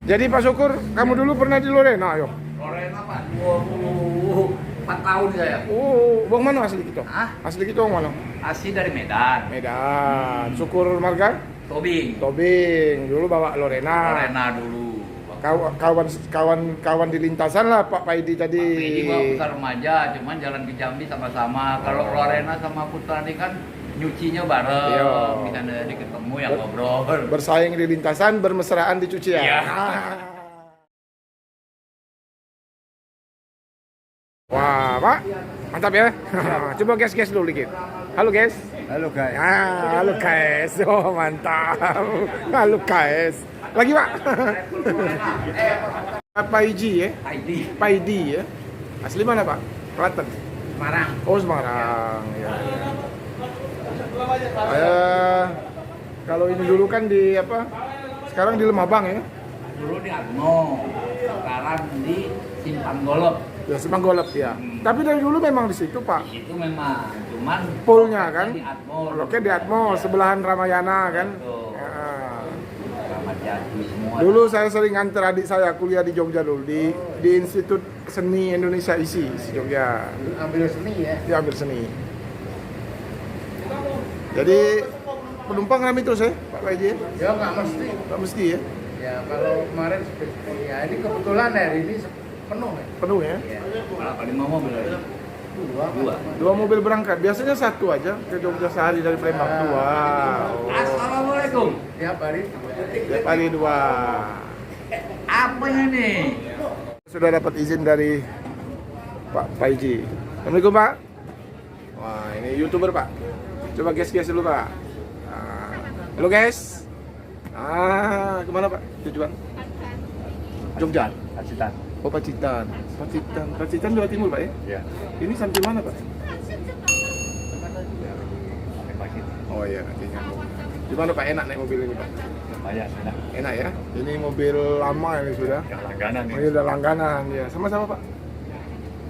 Jadi Pak Syukur, kamu dulu pernah di Lorena, ayo? Lorena Pak, 24 tahun saya. Oh, bang mana asli kita? Hah? Asli kita bang mana? Asli dari Medan. Medan. Syukur marga? Tobing. Tobing. Dulu bawa Lorena. Lorena dulu. Kawan di lintasan lah Pak Paidi tadi. Pak Pedi bawa besar remaja, cuman jalan ke Jambi sama-sama. Kalau Lorena sama Putra ini kan nyucinya bareng. Iya. Bisa jadi ketemu yang ngobrol. Bersaing di lintasan, bermesraan di cucian. Iya. Wah, Pak. Mantap ya. Coba guys dulu dikit. Halo guys. Halo guys. Halo guys. Oh, mantap. Halo guys. Lagi, Pak. Pak Paiji ya? ID. Paidi ya. Asli mana, Pak? Klaten. Semarang. Oh, Semarang. Ya. Kalau ini dulu kan di apa? Sekarang di Lemabang ya. Dulu di Atmo, sekarang di Simpang Golop. Ya, Simpang Golep ya. Tapi dari dulu memang di situ, Pak. Di situ memang, cuman Poolnya kan? di Atmo. Oke, di Atmo sebelahan Ramayana kan. Betul. Ya. Ramadhan Jati semua. Dulu saya sering antar adik saya kuliah di Jogja dulu di Institut Seni Indonesia ISI di Jogja. Ambil seni ya. Dia ambil seni. Jadi penumpang ramai terus ya, Pak Paiji? Ya nggak mesti. Nggak mesti ya? Ya kalau kemarin ya ini kebetulan hari ini penuh ya. Penuh ya? Ya. Berapa 5 mobil ada? Dua. Dua mobil berangkat. Biasanya satu aja ke Jogja sehari dari Palembang. Dua. Oh. Assalamualaikum. Tiap hari. Tiap hari dua. Apanya nih? Sudah dapat izin dari Pak Paiji. Assalamualaikum Pak. Wah ini YouTuber Pak. Coba guys dulu Pak. Nah, halo guys. Kemana Pak tujuan? Jogja. Pacitan. Oh Pacitan. Pacitan Jawa Timur Pak ya? Ya. Ini sampai mana Pak? Sampai pagi. Oh iya nanti nyambung. Gimana Pak enak naik mobil ini Pak? Lumayan enak. Enak ya? Ini mobil lama ini sudah. Yang langganan Oh, ini udah langganan ya. Sama-sama Pak.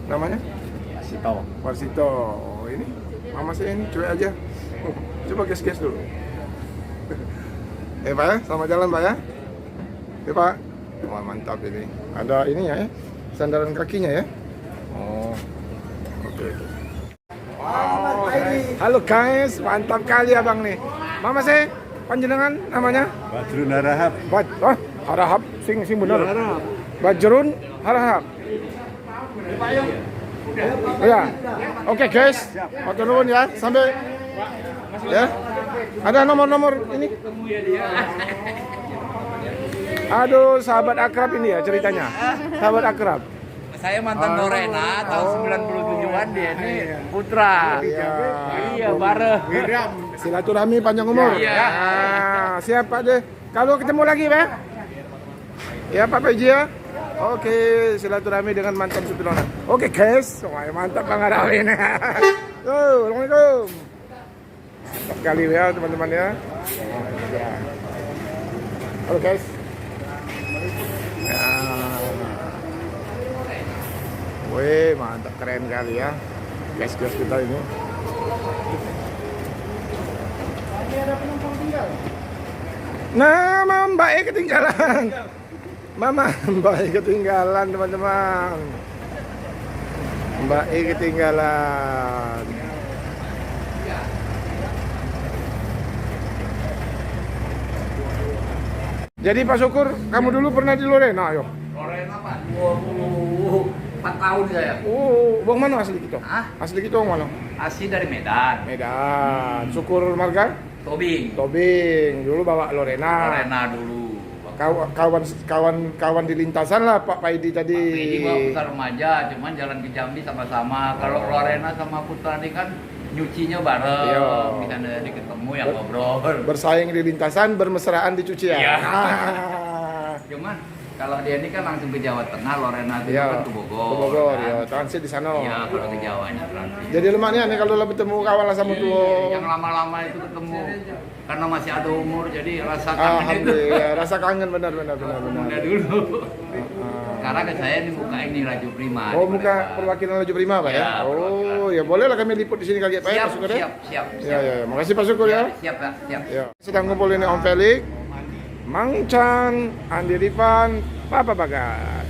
Namanya? Asito. Warsito. Oh ini mama saya ini cuek aja. Coba gas dulu. Pak ya, selamat jalan Pak ya. Ya Pak. Wah mantap ini. Ada ini ya, sandaran kakinya ya. Oh. Oke. Wow. Halo guys, mantap kali abang nih. Mama saya, panjenengan namanya? Badrun Harahap. Harahap, sing bener. Bajrun Harahap. Oh ya. Oke guys. Matur nuwun ya. Sampai ya. Ada nomor-nomor ini. Aduh, sahabat akrab ini ya ceritanya. Sahabat akrab. Saya mantan Lorena tahun 97-an dia ini Putra. Iya, bareng. Silaturahmi panjang umur. Iya. Ya, siap Pak deh. Kalau ketemu lagi, Pak. Ya, Pak Paiji ya. Oke, silaturahmi dengan mantan supir online. Oke, guys. Wah, mantap Bang Arawin. Assalamualaikum. Mantap kali ya, teman-teman ya. Halo, guys. Ya. Wih, mantap keren kali ya. Guys kita ini. Nah, Mbak E ketinggalan. Mbak E ketinggalan, teman-teman. Mbak E ketinggalan. Jadi Pak Syukur, kamu dulu pernah di Lorena, ayo? Lorena Pak, 24 tahun saya. Oh, bang mana asli kita? Hah? Asli kita bang mana? Asli dari Medan. Medan. Syukur marga? Tobing. Tobing. Dulu bawa Lorena. Lorena dulu. Kawan di lintasan lah Pak Paidi tadi. Pak Pedi bawa besar remaja, cuman jalan ke Jambi sama-sama. Kalau Lorena sama Putra ini kan nyucinya bareng. Iya. Bisa jadi ketemu yang ngobrol. Bersaing di lintasan, bermesraan di cucian. Iya. Cuman kalau dia ini kan langsung ke Jawa Tengah, Lorena itu Iya. kan ke Bogor. Ke Bogor, kan? ya. Transit di sana. Iya, kalau ke Jawanya transit. Jadi lemaknya nih kalau bertemu kawan lah sama tuh. Yang lama-lama itu ketemu karena masih ada umur, jadi rasa kangen itu. Alhamdulillah, rasa kangen benar. Muda dulu. Sekarang ke saya ini muka ini Laju Prima. Oh, muka perwakilan Laju Prima Pak ya? Ya, Oh, ya boleh lah kami liput di sini kali ya Pak ya, Pak Syukur ya? Siap. Ya. Makasih Pak Syukur ya. Siap, Pak. Siap. Ya. Sedang ngumpul ini Om Felix, Mang Chan, Andi Rifan, Papa Bagas.